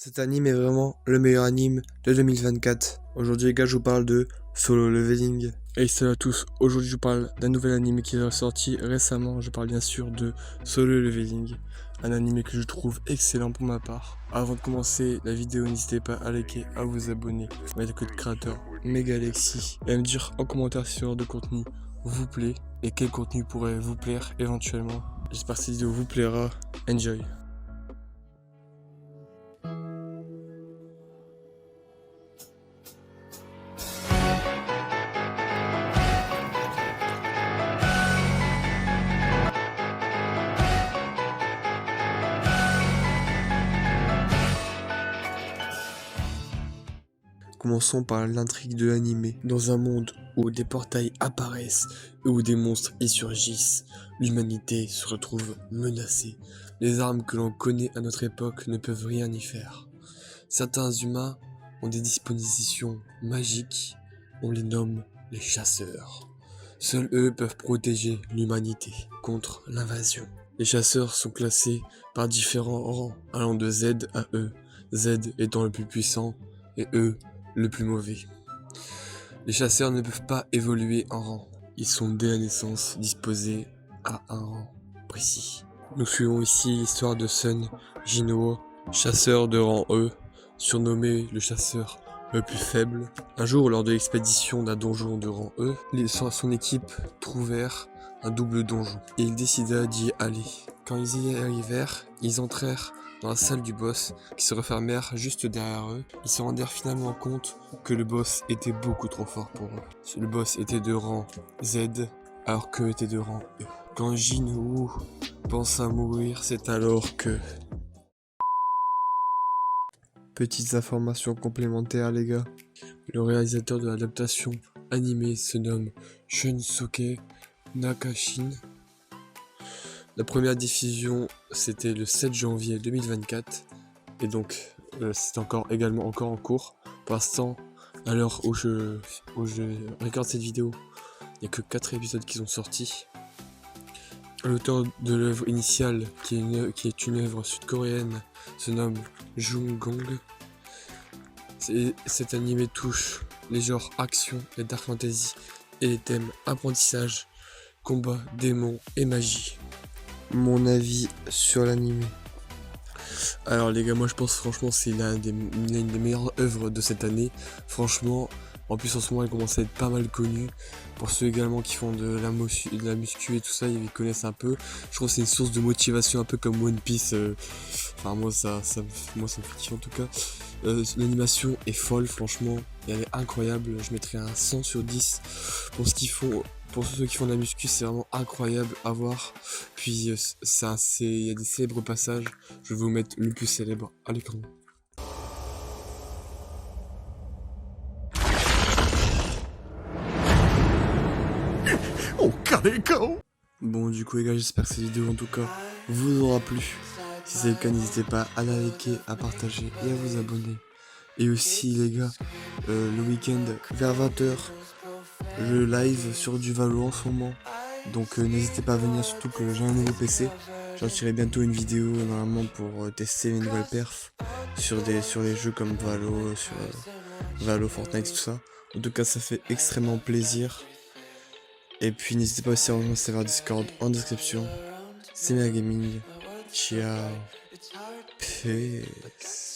Cet anime est vraiment le meilleur anime de 2024. Aujourd'hui les gars, je vous parle de Solo Leveling. Et salut à tous, aujourd'hui je vous parle d'un nouvel anime qui est sorti récemment. Je parle bien sûr de Solo Leveling, un anime que je trouve excellent pour ma part. Avant de commencer la vidéo, n'hésitez pas à liker, à vous abonner, à mettre le code créateur Megalexy et à me dire en commentaire si ce genre de contenu vous plaît et quel contenu pourrait vous plaire éventuellement. J'espère que cette vidéo vous plaira. Enjoy. Commençons par l'intrigue de l'anime. Dans un monde où des portails apparaissent et où des monstres y surgissent, l'humanité se retrouve menacée. Les armes que l'on connaît à notre époque ne peuvent rien y faire. Certains humains ont des dispositions magiques, on les nomme les chasseurs. Seuls eux peuvent protéger l'humanité contre l'invasion. Les chasseurs sont classés par différents rangs, allant de Z à E, Z étant le plus puissant et E le plus mauvais. Les chasseurs ne peuvent pas évoluer en rang. Ils sont dès la naissance disposés à un rang précis. Nous suivons ici l'histoire de Sun Jinwoo, chasseur de rang E, surnommé le chasseur le plus faible. Un jour, lors de l'expédition d'un donjon de rang E, son équipe trouvèrent un double donjon et il décida d'y aller. Quand ils y arrivèrent, ils entrèrent dans la salle du boss qui se refermèrent juste derrière eux. Ils se rendirent finalement compte que le boss était beaucoup trop fort pour eux. Le boss était de rang Z alors qu'eux étaient de rang E. Quand Jinwoo pense à mourir, c'est alors que... Petites informations complémentaires les gars. Le réalisateur de l'adaptation animée se nomme Shunsuke Nakashin. La première diffusion c'était le 7 janvier 2024 et donc c'est également encore en cours. Pour l'instant, à l'heure où je regarde cette vidéo, il n'y a que 4 épisodes qui sont sortis. L'auteur de l'œuvre initiale, qui est une œuvre sud-coréenne, se nomme Jung Gong. Cet animé touche les genres action et dark fantasy et les thèmes apprentissage, combat, démons et magie. Mon avis sur l'anime. Alors les gars, moi je pense franchement c'est l'une des meilleures œuvres de cette année. Franchement, en plus en ce moment elle commence à être pas mal connue. Pour ceux également qui font de la muscu et tout ça, ils connaissent un peu. Je trouve que c'est une source de motivation un peu comme One Piece. Enfin moi ça me fait kiffer en tout cas. L'animation est folle franchement, et elle est incroyable. Je mettrais un 100 sur 10 pour ce qu'ils font. Pour ceux qui font de la muscu, c'est vraiment incroyable à voir. Puis il y a des célèbres passages. Je vais vous mettre le plus célèbre à l'écran. Bon du coup les gars, j'espère que cette vidéo en tout cas vous aura plu. Si c'est le cas, n'hésitez pas à la liker, à partager et à vous abonner. Et aussi les gars, le week-end vers 20h, je live sur du Valo en ce moment. Donc n'hésitez pas à venir, surtout que j'ai un nouveau PC. J'en tirerai bientôt une vidéo normalement pour tester mes nouvelles perfs sur les jeux comme Valo, sur Valo, Fortnite, tout ça. En tout cas ça fait extrêmement plaisir. Et puis n'hésitez pas aussi à rejoindre le serveur Discord en description. C'est Mega Gaming. Ciao. Peace.